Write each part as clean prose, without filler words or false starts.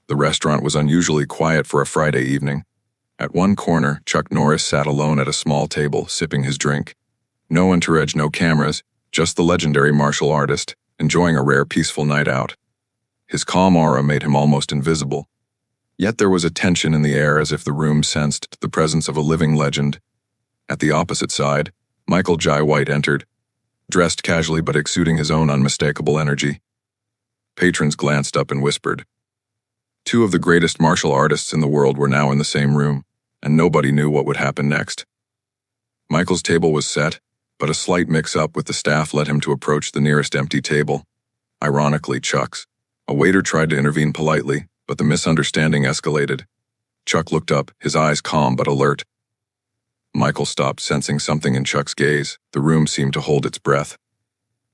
The restaurant was unusually quiet for a Friday evening. At one corner, Chuck Norris sat alone at a small table, sipping his drink. No entourage, no cameras, just the legendary martial artist, enjoying a rare peaceful night out. His calm aura made him almost invisible. Yet there was a tension in the air as if the room sensed the presence of a living legend. At the opposite side, Michael Jai White entered, dressed casually but exuding his own unmistakable energy. Patrons glanced up and whispered. Two of the greatest martial artists in the world were now in the same room, and nobody knew what would happen next. Michael's table was set, but a slight mix-up with the staff led him to approach the nearest empty table. Ironically, Chuck's. A waiter tried to intervene politely, but the misunderstanding escalated. Chuck looked up, his eyes calm but alert. Michael stopped, sensing something in Chuck's gaze. The room seemed to hold its breath.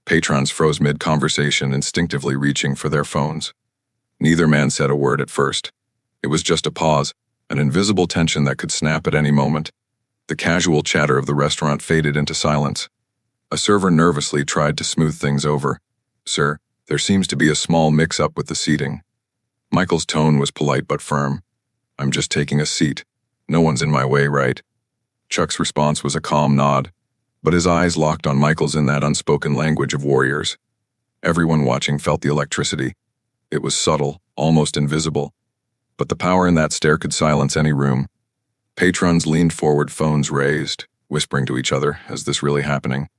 Patrons froze mid-conversation, instinctively reaching for their phones. Neither man said a word at first. It was just a pause, an invisible tension that could snap at any moment. The casual chatter of the restaurant faded into silence. A server nervously tried to smooth things over. "Sir, there seems to be a small mix-up with the seating." Michael's tone was polite but firm. "I'm just taking a seat. No one's in my way, right?" Chuck's response was a calm nod, but his eyes locked on Michael's in that unspoken language of warriors. Everyone watching felt the electricity. It was subtle, almost invisible, but the power in that stare could silence any room. Patrons leaned forward, phones raised, whispering to each other, "Is this really happening?"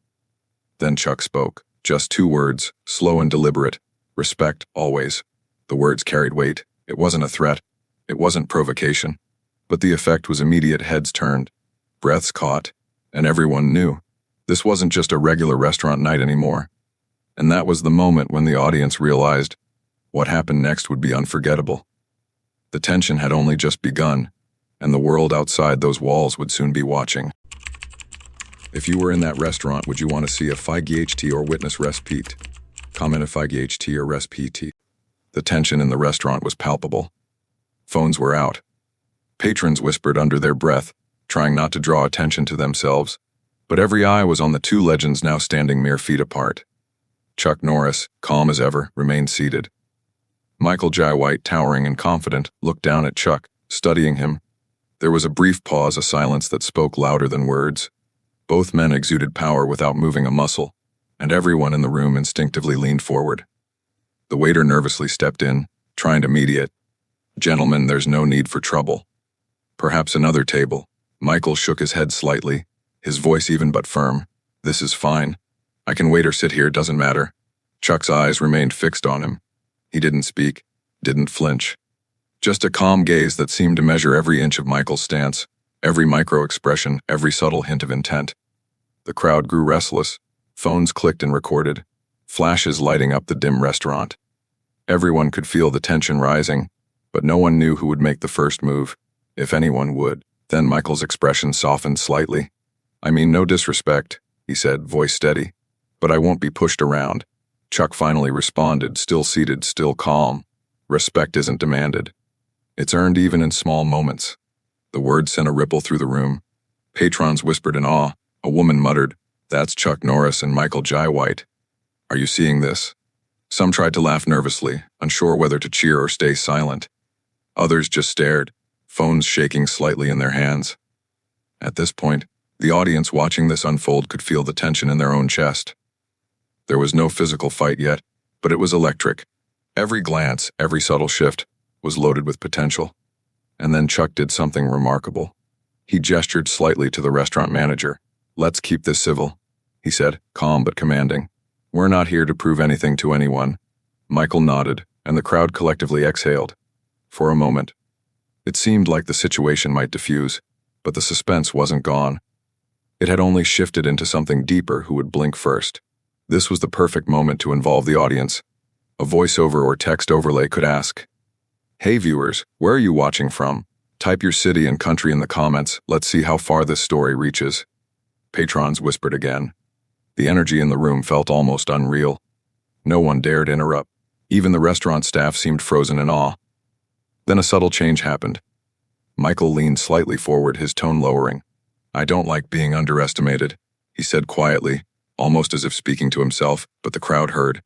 Then Chuck spoke, just 2 words, slow and deliberate. "Respect, always." The words carried weight. It wasn't a threat. It wasn't provocation. But the effect was immediate. Heads turned, breaths caught, and everyone knew. This wasn't just a regular restaurant night anymore. And that was the moment when the audience realized what happened next would be unforgettable. The tension had only just begun, and the world outside those walls would soon be watching. If you were in that restaurant, would you want to see a FIGHT or witness repeat? Comment a FIGHT or repeat. The tension in the restaurant was palpable. Phones were out. Patrons whispered under their breath, trying not to draw attention to themselves, but every eye was on the 2 legends now standing mere feet apart. Chuck Norris, calm as ever, remained seated. Michael Jai White, towering and confident, looked down at Chuck, studying him. There was a brief pause, a silence that spoke louder than words. Both men exuded power without moving a muscle, and everyone in the room instinctively leaned forward. The waiter nervously stepped in, trying to mediate. "Gentlemen, there's no need for trouble. Perhaps another table." Michael shook his head slightly, his voice even but firm. "This is fine. I can wait or sit here, doesn't matter." Chuck's eyes remained fixed on him. He didn't speak, didn't flinch. Just a calm gaze that seemed to measure every inch of Michael's stance, every micro-expression, every subtle hint of intent. The crowd grew restless. Phones clicked and recorded, flashes lighting up the dim restaurant. Everyone could feel the tension rising, but no one knew who would make the first move, if anyone would. Then Michael's expression softened slightly. "I mean no disrespect," he said, voice steady, "but I won't be pushed around." Chuck finally responded, still seated, still calm. "Respect isn't demanded. It's earned even in small moments." The words sent a ripple through the room. Patrons whispered in awe. A woman muttered, "That's Chuck Norris and Michael Jai White. Are you seeing this?" Some tried to laugh nervously, unsure whether to cheer or stay silent. Others just stared, phones shaking slightly in their hands. At this point, the audience watching this unfold could feel the tension in their own chest. There was no physical fight yet, but it was electric. Every glance, every subtle shift, was loaded with potential. And then Chuck did something remarkable. He gestured slightly to the restaurant manager. "Let's keep this civil," he said, calm but commanding. "We're not here to prove anything to anyone." Michael nodded, and the crowd collectively exhaled. For a moment, it seemed like the situation might diffuse, but the suspense wasn't gone. It had only shifted into something deeper. Who would blink first? This was the perfect moment to involve the audience. A voiceover or text overlay could ask, "Hey viewers, where are you watching from? Type your city and country in the comments. Let's see how far this story reaches." Patrons whispered again. The energy in the room felt almost unreal. No one dared interrupt. Even the restaurant staff seemed frozen in awe. Then a subtle change happened. Michael leaned slightly forward, his tone lowering. "I don't like being underestimated," he said quietly, almost as if speaking to himself, but the crowd heard.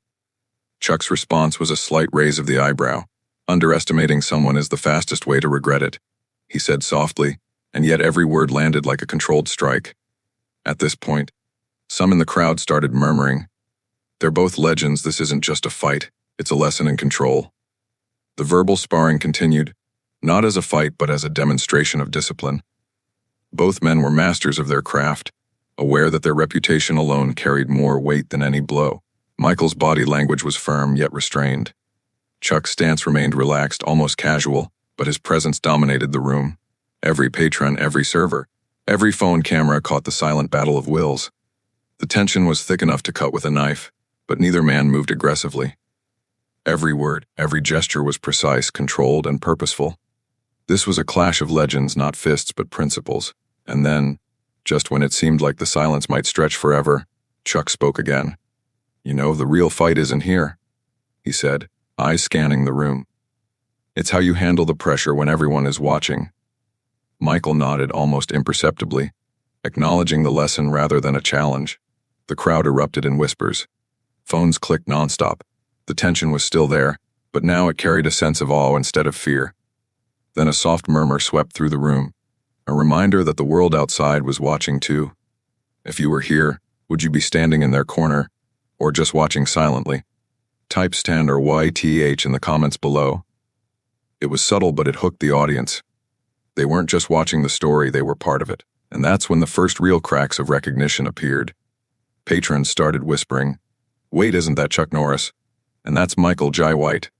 Chuck's response was a slight raise of the eyebrow. Underestimating someone is the fastest way to regret it, he said softly, and yet every word landed like a controlled strike. At this point, some in the crowd started murmuring, "They're both legends, this isn't just a fight, it's a lesson in control." The verbal sparring continued, not as a fight but as a demonstration of discipline. Both men were masters of their craft, aware that their reputation alone carried more weight than any blow. Michael's body language was firm yet restrained. Chuck's stance remained relaxed, almost casual, but his presence dominated the room. Every patron, every server, every phone camera caught the silent battle of wills. The tension was thick enough to cut with a knife, but neither man moved aggressively. Every word, every gesture was precise, controlled, and purposeful. This was a clash of legends, not fists but principles. And then, just when it seemed like the silence might stretch forever, Chuck spoke again. "You know, the real fight isn't here," he said, eyes scanning the room. "It's how you handle the pressure when everyone is watching." Michael nodded almost imperceptibly, acknowledging the lesson rather than a challenge. The crowd erupted in whispers. Phones clicked nonstop. The tension was still there, but now it carried a sense of awe instead of fear. Then a soft murmur swept through the room, a reminder that the world outside was watching too. If you were here, would you be standing in their corner, or just watching silently? Type stand or YTH in the comments below. It was subtle, but it hooked the audience. They weren't just watching the story, they were part of it. And that's when the first real cracks of recognition appeared. Patrons started whispering, "Wait, isn't that Chuck Norris? And that's Michael Jai White."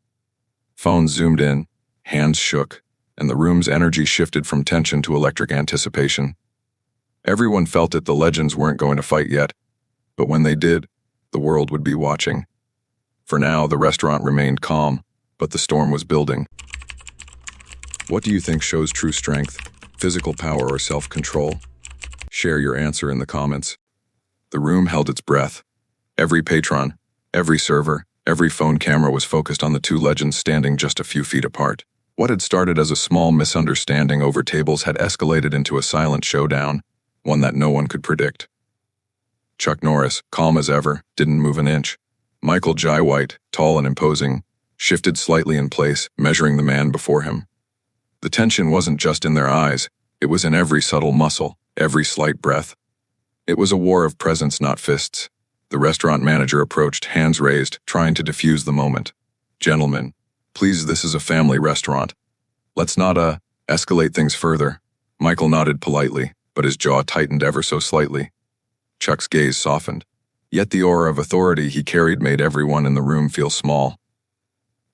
Phones zoomed in, hands shook, and the room's energy shifted from tension to electric anticipation. Everyone felt it, the legends weren't going to fight yet, but when they did, the world would be watching. For now, the restaurant remained calm, but the storm was building. What do you think shows true strength, physical power or self-control? Share your answer in the comments. The room held its breath. Every patron, every server, every phone camera was focused on the two legends standing just a few feet apart. What had started as a small misunderstanding over tables had escalated into a silent showdown, one that no one could predict. Chuck Norris, calm as ever, didn't move an inch. Michael Jai White, tall and imposing, shifted slightly in place, measuring the man before him. The tension wasn't just in their eyes, it was in every subtle muscle, every slight breath. It was a war of presence, not fists. The restaurant manager approached, hands raised, trying to defuse the moment. "Gentlemen, please, this is a family restaurant. Let's not, escalate things further." Michael nodded politely, but his jaw tightened ever so slightly. Chuck's gaze softened. Yet the aura of authority he carried made everyone in the room feel small.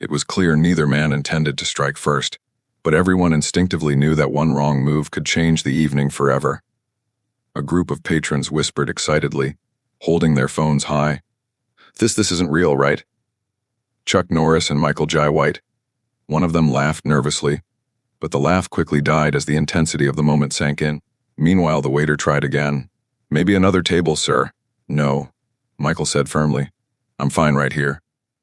It was clear neither man intended to strike first, but everyone instinctively knew that one wrong move could change the evening forever. A group of patrons whispered excitedly, holding their phones high. This isn't real, right?" Chuck Norris and Michael Jai White. One of them laughed nervously, but the laugh quickly died as the intensity of the moment sank in. Meanwhile, the waiter tried again. "Maybe another table, sir." "No," Michael said firmly. "I'm fine right here."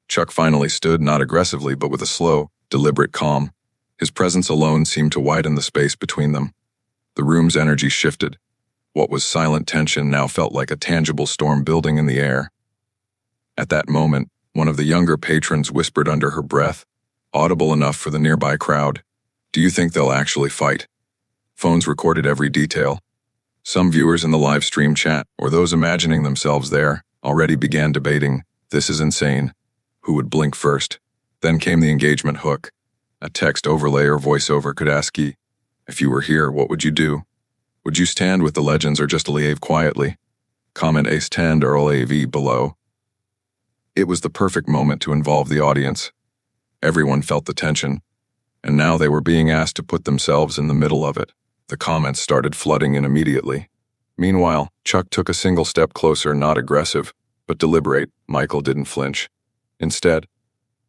Chuck finally stood, not aggressively, but with a slow, deliberate calm. His presence alone seemed to widen the space between them. The room's energy shifted. What was silent tension now felt like a tangible storm building in the air. At that moment, one of the younger patrons whispered under her breath, audible enough for the nearby crowd, "Do you think they'll actually fight?" Phones recorded every detail. Some viewers in the live stream chat, or those imagining themselves there, already began debating, "This is insane. Who would blink first?" Then came the engagement hook. A text overlay or voiceover could ask you, "If you were here, what would you do? Would you stand with the legends or just leave quietly?" Comment ace 10 or AV below. It was the perfect moment to involve the audience. Everyone felt the tension, and now they were being asked to put themselves in the middle of it. The comments started flooding in immediately. Meanwhile, Chuck took a single step closer, not aggressive, but deliberate. Michael didn't flinch. Instead,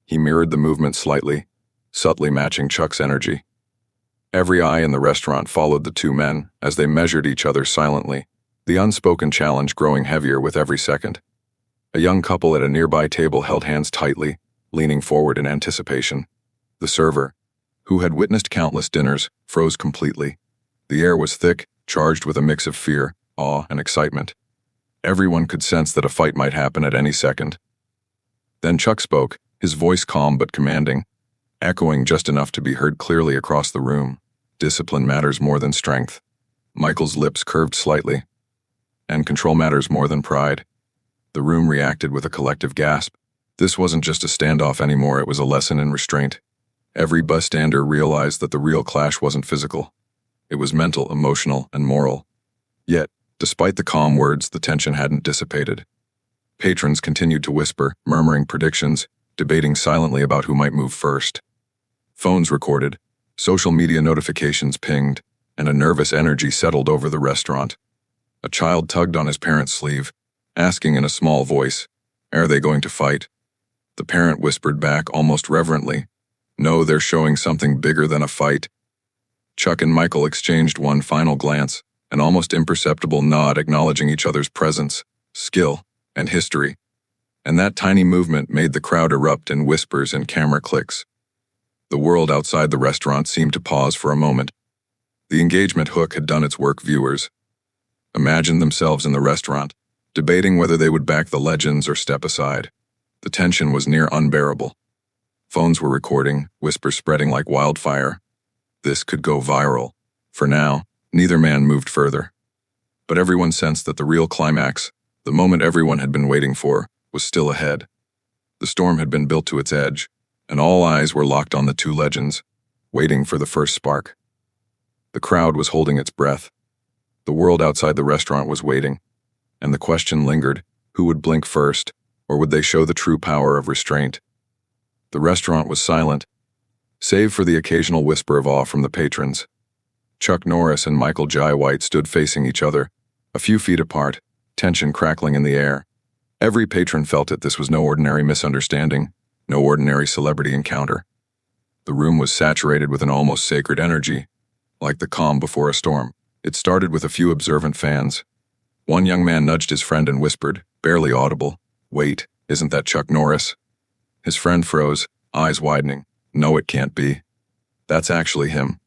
he mirrored the movement slightly, subtly matching Chuck's energy. Every eye in the restaurant followed the two men as they measured each other silently, the unspoken challenge growing heavier with every second. A young couple at a nearby table held hands tightly, leaning forward in anticipation. The server, who had witnessed countless dinners, froze completely. The air was thick, charged with a mix of fear, awe, and excitement. Everyone could sense that a fight might happen at any second. Then Chuck spoke, his voice calm but commanding. echoing just enough to be heard clearly across the room. Discipline matters more than strength. Michael's lips curved slightly. And control matters more than pride. The room reacted with a collective gasp. This wasn't just a standoff anymore, it was a lesson in restraint. Every bystander realized that the real clash wasn't physical. It was mental, emotional, and moral. Yet, despite the calm words, the tension hadn't dissipated. Patrons continued to whisper, murmuring predictions, debating silently about who might move first. Phones recorded, social media notifications pinged, and a nervous energy settled over the restaurant. A child tugged on his parent's sleeve, asking in a small voice, "Are they going to fight?" The parent whispered back almost reverently, "No, they're showing something bigger than a fight." Chuck and Michael exchanged one final glance, an almost imperceptible nod acknowledging each other's presence, skill, and history. And that tiny movement made the crowd erupt in whispers and camera clicks. The world outside the restaurant seemed to pause for a moment. The engagement hook had done its work. Viewers imagined themselves in the restaurant, debating whether they would back the legends or step aside. The tension was near unbearable. Phones were recording, whispers spreading like wildfire. This could go viral. For now, neither man moved further. But everyone sensed that the real climax, the moment everyone had been waiting for, was still ahead. The storm had been built to its edge, and all eyes were locked on the two legends, waiting for the first spark. The crowd was holding its breath. The world outside the restaurant was waiting, and the question lingered, who would blink first, or would they show the true power of restraint? The restaurant was silent, save for the occasional whisper of awe from the patrons. Chuck Norris and Michael Jai White stood facing each other, a few feet apart, tension crackling in the air. Every patron felt it. This was no ordinary misunderstanding, no ordinary celebrity encounter. The room was saturated with an almost sacred energy, like the calm before a storm. It started with a few observant fans. One young man nudged his friend and whispered, barely audible, "Wait, isn't that Chuck Norris?" His friend froze, eyes widening. "No, it can't be. That's actually him."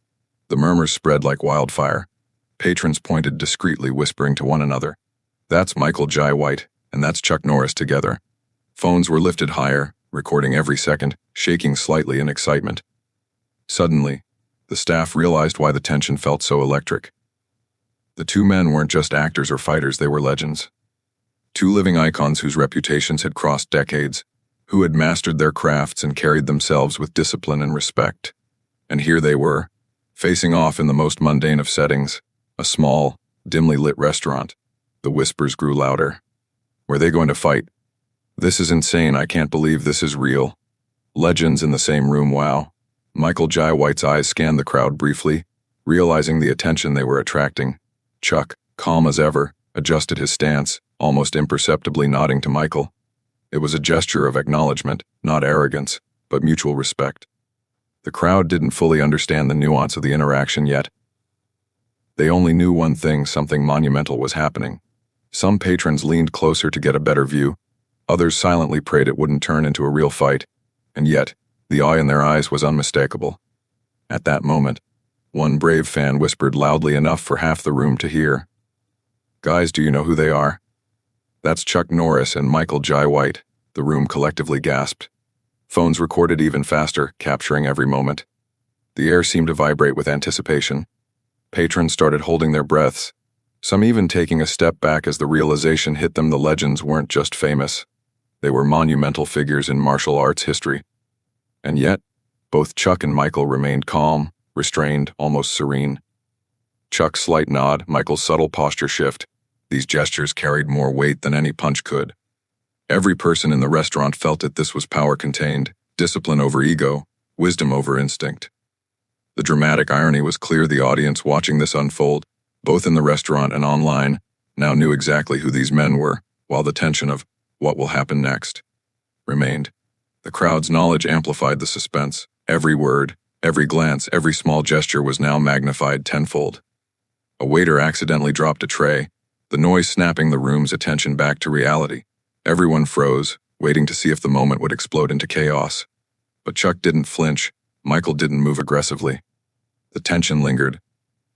The murmurs spread like wildfire. Patrons pointed discreetly, whispering to one another. "That's Michael Jai White, and that's Chuck Norris together." Phones were lifted higher, recording every second, shaking slightly in excitement. Suddenly, the staff realized why the tension felt so electric. The two men weren't just actors or fighters, they were legends. Two living icons whose reputations had crossed decades, who had mastered their crafts and carried themselves with discipline and respect. And here they were, facing off in the most mundane of settings, a small, dimly lit restaurant. The whispers grew louder. Were they going to fight? "This is insane, I can't believe this is real." Legends in the same room, wow. Michael Jai White's eyes scanned the crowd briefly, realizing the attention they were attracting. Chuck, calm as ever, adjusted his stance, almost imperceptibly nodding to Michael. It was a gesture of acknowledgement, not arrogance, but mutual respect. The crowd didn't fully understand the nuance of the interaction yet. They only knew one thing: something monumental was happening. Some patrons leaned closer to get a better view. Others silently prayed it wouldn't turn into a real fight. And yet, the awe in their eyes was unmistakable. At that moment, one brave fan whispered loudly enough for half the room to hear, "Guys, do you know who they are?" "That's Chuck Norris and Michael Jai White," the room collectively gasped. Phones recorded even faster, capturing every moment. The air seemed to vibrate with anticipation. Patrons started holding their breaths, some even taking a step back as the realization hit them the legends weren't just famous. They were monumental figures in martial arts history. And yet, both Chuck and Michael remained calm, restrained, almost serene. Chuck's slight nod, Michael's subtle posture shift. These gestures carried more weight than any punch could. Every person in the restaurant felt that this was power contained, discipline over ego, wisdom over instinct. The dramatic irony was clear. The audience watching this unfold, both in the restaurant and online, now knew exactly who these men were, while the tension of what will happen next remained. The crowd's knowledge amplified the suspense. Every word, every glance, every small gesture was now magnified tenfold. A waiter accidentally dropped a tray, the noise snapping the room's attention back to reality. Everyone froze, waiting to see if the moment would explode into chaos. But Chuck didn't flinch. Michael didn't move aggressively. The tension lingered,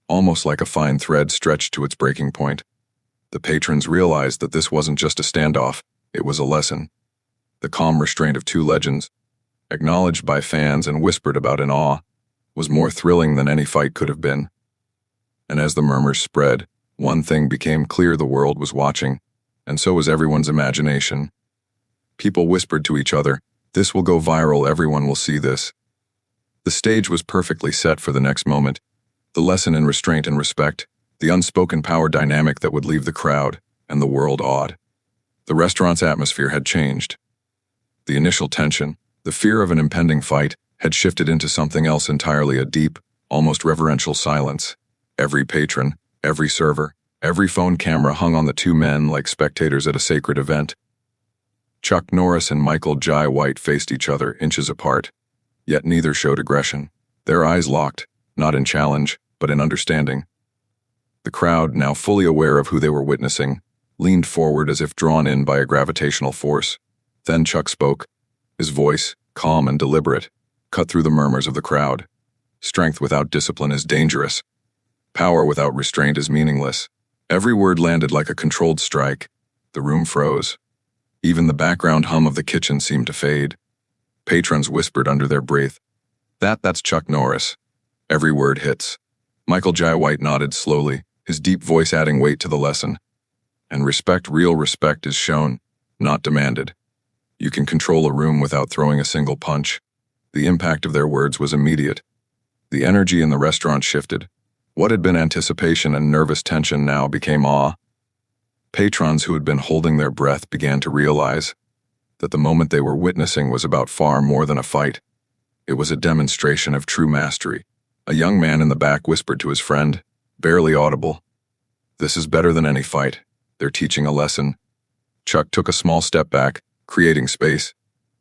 almost like a fine thread stretched to its breaking point. The patrons realized that this wasn't just a standoff, it was a lesson. The calm restraint of two legends, acknowledged by fans and whispered about in awe, was more thrilling than any fight could have been. And as the murmurs spread, one thing became clear: the world was watching, and so was everyone's imagination. People whispered to each other, "This will go viral, everyone will see this." The stage was perfectly set for the next moment, the lesson in restraint and respect, the unspoken power dynamic that would leave the crowd and the world awed. The restaurant's atmosphere had changed. The initial tension, the fear of an impending fight, had shifted into something else entirely: a deep, almost reverential silence. Every patron, every server, every phone camera hung on the two men like spectators at a sacred event. Chuck Norris and Michael Jai White faced each other inches apart, yet neither showed aggression. Their eyes locked, not in challenge, but in understanding. The crowd, now fully aware of who they were witnessing, leaned forward as if drawn in by a gravitational force. Then Chuck spoke. His voice, calm and deliberate, cut through the murmurs of the crowd. "Strength without discipline is dangerous. Power without restraint is meaningless." Every word landed like a controlled strike. The room froze. Even the background hum of the kitchen seemed to fade. Patrons whispered under their breath, That's Chuck Norris." Every word hits. Michael Jai White nodded slowly, his deep voice adding weight to the lesson. And respect, real respect, is shown, not demanded. You can control a room without throwing a single punch. The impact of their words was immediate. The energy in the restaurant shifted. What had been anticipation and nervous tension now became awe. Patrons who had been holding their breath began to realize that the moment they were witnessing was about far more than a fight. It was a demonstration of true mastery. A young man in the back whispered to his friend, barely audible, "This is better than any fight. They're teaching a lesson." Chuck took a small step back, creating space,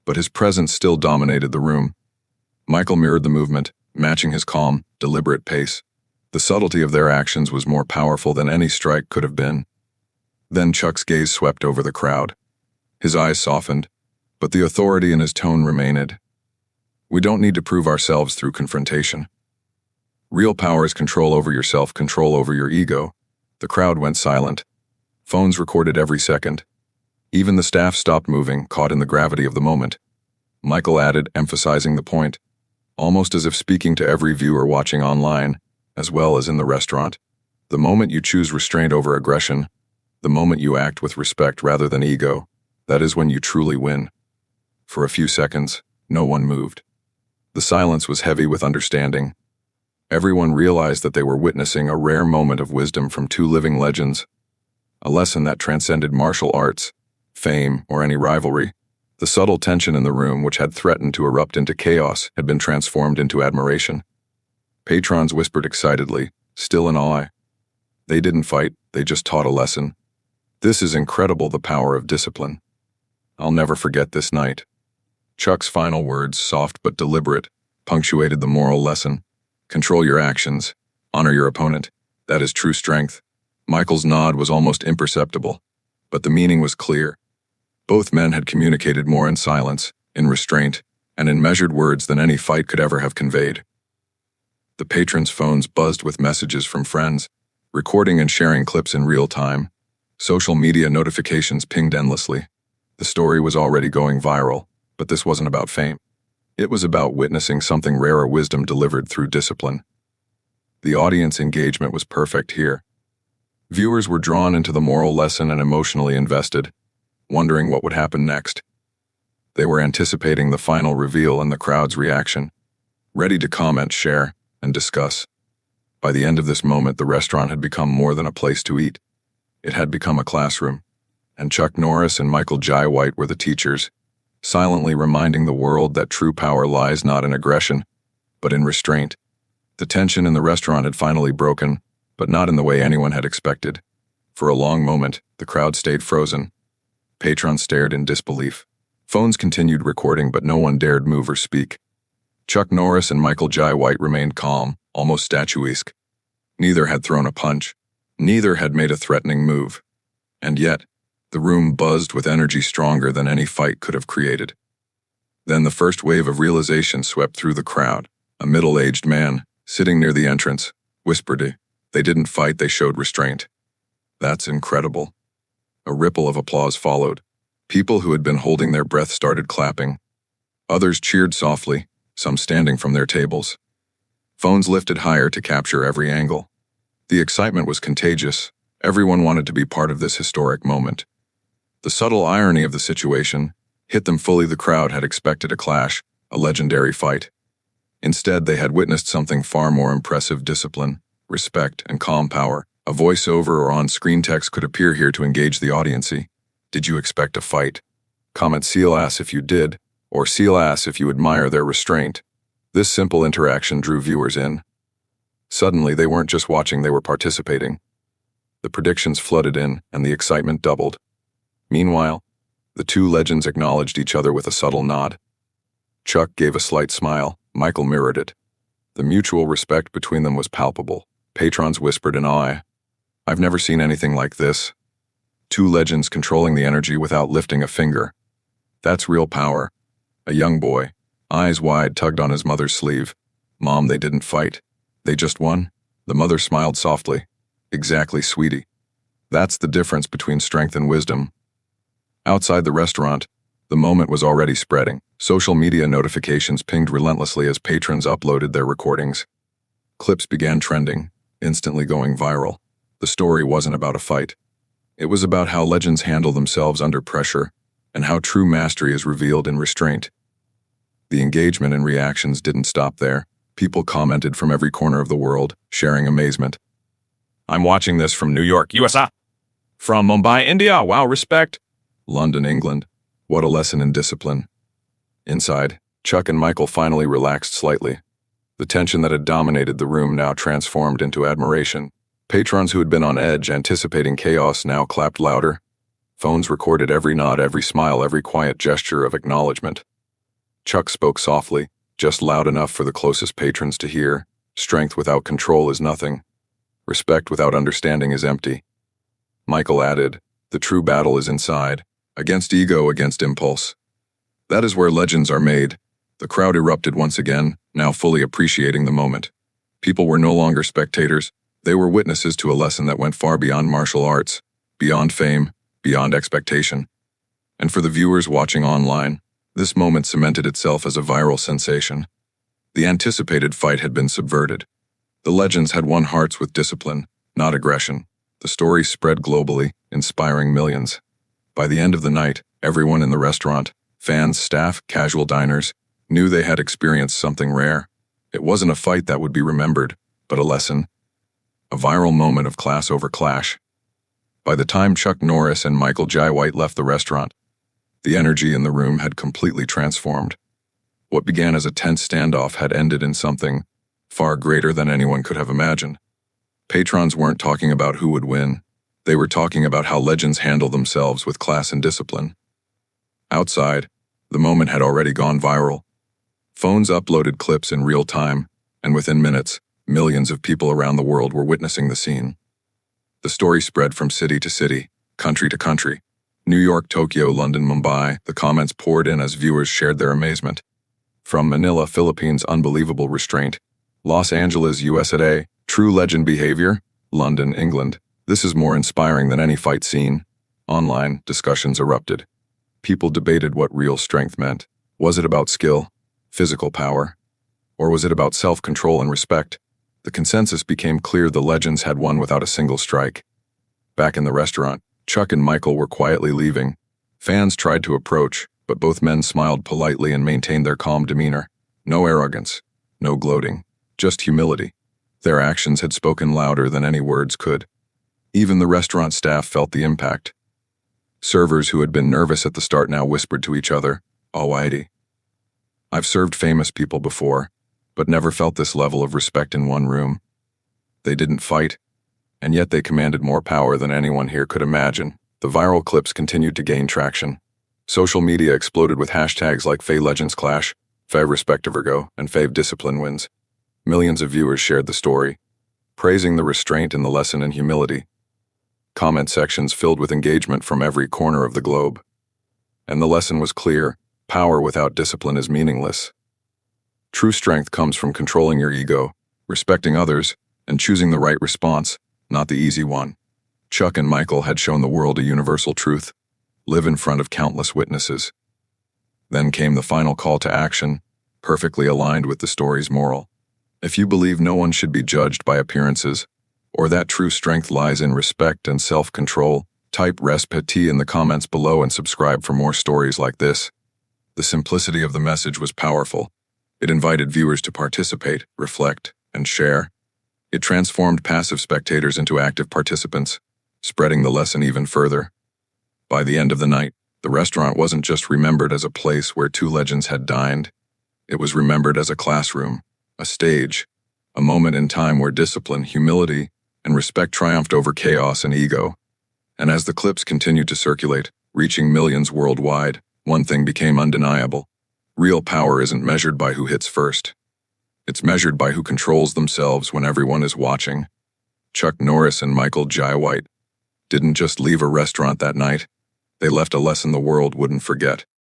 but his presence still dominated the room. Michael mirrored the movement, matching his calm, deliberate pace. The subtlety of their actions was more powerful than any strike could have been. Then Chuck's gaze swept over the crowd. His eyes softened, but the authority in his tone remained. "We don't need to prove ourselves through confrontation. Real power is control over yourself, control over your ego." The crowd went silent. Phones recorded every second. Even the staff stopped moving, caught in the gravity of the moment. Michael added, emphasizing the point, almost as if speaking to every viewer watching online, as well as in the restaurant. "The moment you choose restraint over aggression, the moment you act with respect rather than ego, that is when you truly win." For a few seconds, no one moved. The silence was heavy with understanding. Everyone realized that they were witnessing a rare moment of wisdom from two living legends, a lesson that transcended martial arts, fame, or any rivalry. The subtle tension in the room, which had threatened to erupt into chaos, had been transformed into admiration. Patrons whispered excitedly, still in awe. They didn't fight, they just taught a lesson. "This is incredible, the power of discipline. I'll never forget this night." Chuck's final words, soft but deliberate, punctuated the moral lesson. Control your actions. Honor your opponent. That is true strength. Michael's nod was almost imperceptible, but the meaning was clear. Both men had communicated more in silence, in restraint, and in measured words than any fight could ever have conveyed. The patrons' phones buzzed with messages from friends, recording and sharing clips in real time. Social media notifications pinged endlessly. The story was already going viral, but this wasn't about fame. It was about witnessing something rare, wisdom delivered through discipline. The audience engagement was perfect here. Viewers were drawn into the moral lesson and emotionally invested, wondering what would happen next. They were anticipating the final reveal and the crowd's reaction, ready to comment, share, and discuss. By the end of this moment, the restaurant had become more than a place to eat. It had become a classroom, and Chuck Norris and Michael Jai White were the teachers, silently reminding the world that true power lies not in aggression, but in restraint. The tension in the restaurant had finally broken, but not in the way anyone had expected. For a long moment, the crowd stayed frozen. Patrons stared in disbelief. Phones continued recording, but no one dared move or speak. Chuck Norris and Michael Jai White remained calm, almost statuesque. Neither had thrown a punch. Neither had made a threatening move. And yet, the room buzzed with energy stronger than any fight could have created. Then the first wave of realization swept through the crowd. A middle-aged man, sitting near the entrance, whispered, "They didn't fight, they showed restraint." "That's incredible." A ripple of applause followed. People who had been holding their breath started clapping. Others cheered softly, some standing from their tables. Phones lifted higher to capture every angle. The excitement was contagious. Everyone wanted to be part of this historic moment. The subtle irony of the situation hit them fully. The crowd had expected a clash, a legendary fight. Instead, they had witnessed something far more impressive: discipline, respect, and calm power. A voiceover or on-screen text could appear here to engage the audience. Did you expect a fight? Comment seal ass if you did, or seal ass if you admire their restraint. This simple interaction drew viewers in. Suddenly, they weren't just watching, they were participating. The predictions flooded in, and the excitement doubled. Meanwhile, the two legends acknowledged each other with a subtle nod. Chuck gave a slight smile. Michael mirrored it. The mutual respect between them was palpable. Patrons whispered in awe. I've never seen anything like this. Two legends controlling the energy without lifting a finger. That's real power. A young boy, eyes wide, tugged on his mother's sleeve. Mom, they didn't fight. They just won. The mother smiled softly. Exactly, sweetie. That's the difference between strength and wisdom. Outside the restaurant, the moment was already spreading. Social media notifications pinged relentlessly as patrons uploaded their recordings. Clips began trending, instantly going viral. The story wasn't about a fight. It was about how legends handle themselves under pressure and how true mastery is revealed in restraint. The engagement and reactions didn't stop there. People commented from every corner of the world, sharing amazement. I'm watching this from New York, USA. From Mumbai, India. Wow, respect. London, England. What a lesson in discipline. Inside, Chuck and Michael finally relaxed slightly. The tension that had dominated the room now transformed into admiration. Patrons who had been on edge, anticipating chaos, now clapped louder. Phones recorded every nod, every smile, every quiet gesture of acknowledgement. Chuck spoke softly, just loud enough for the closest patrons to hear. Strength without control is nothing. Respect without understanding is empty. Michael added, the true battle is inside, against ego, against impulse. That is where legends are made. The crowd erupted once again, now fully appreciating the moment. People were no longer spectators. They were witnesses to a lesson that went far beyond martial arts, beyond fame, beyond expectation. And for the viewers watching online, this moment cemented itself as a viral sensation. The anticipated fight had been subverted. The legends had won hearts with discipline, not aggression. The story spread globally, inspiring millions. By the end of the night, everyone in the restaurant, fans, staff, casual diners, knew they had experienced something rare. It wasn't a fight that would be remembered, but a lesson. A viral moment of class over clash. By the time Chuck Norris and Michael Jai White left the restaurant, the energy in the room had completely transformed. What began as a tense standoff had ended in something far greater than anyone could have imagined. Patrons weren't talking about who would win. They were talking about how legends handle themselves with class and discipline. Outside, the moment had already gone viral. Phones uploaded clips in real time, and within minutes, millions of people around the world were witnessing the scene. The story spread from city to city, country to country. New York, Tokyo, London, Mumbai. The comments poured in as viewers shared their amazement. From Manila, Philippines, unbelievable restraint. Los Angeles, USA, true legend behavior. London, England. This is more inspiring than any fight scene. Online, discussions erupted. People debated what real strength meant. Was it about skill, physical power, or was it about self-control and respect? The consensus became clear: the legends had won without a single strike. Back in the restaurant, Chuck and Michael were quietly leaving. Fans tried to approach, but both men smiled politely and maintained their calm demeanor. No arrogance, no gloating, just humility. Their actions had spoken louder than any words could. Even the restaurant staff felt the impact. Servers who had been nervous at the start now whispered to each other, "Alrighty." I've served famous people before, but never felt this level of respect in one room. They didn't fight, and yet they commanded more power than anyone here could imagine. The viral clips continued to gain traction. Social media exploded with hashtags like #FaveLegendsClash, #FaveRespectVirgo, and #FaveDisciplineWins. Millions of viewers shared the story, praising the restraint and the lesson in humility. Comment sections filled with engagement from every corner of the globe. And the lesson was clear: power without discipline is meaningless. True strength comes from controlling your ego, respecting others, and choosing the right response, not the easy one. Chuck and Michael had shown the world a universal truth: live in front of countless witnesses. Then came the final call to action, perfectly aligned with the story's moral. If you believe no one should be judged by appearances, or that true strength lies in respect and self-control, type RESPECT in the comments below and subscribe for more stories like this. The simplicity of the message was powerful. It invited viewers to participate, reflect, and share. It transformed passive spectators into active participants, spreading the lesson even further. By the end of the night, the restaurant wasn't just remembered as a place where two legends had dined. It was remembered as a classroom, a stage, a moment in time where discipline, humility, and respect triumphed over chaos and ego. And as the clips continued to circulate, reaching millions worldwide, one thing became undeniable. Real power isn't measured by who hits first. It's measured by who controls themselves when everyone is watching. Chuck Norris and Michael Jai White didn't just leave a restaurant that night. They left a lesson the world wouldn't forget.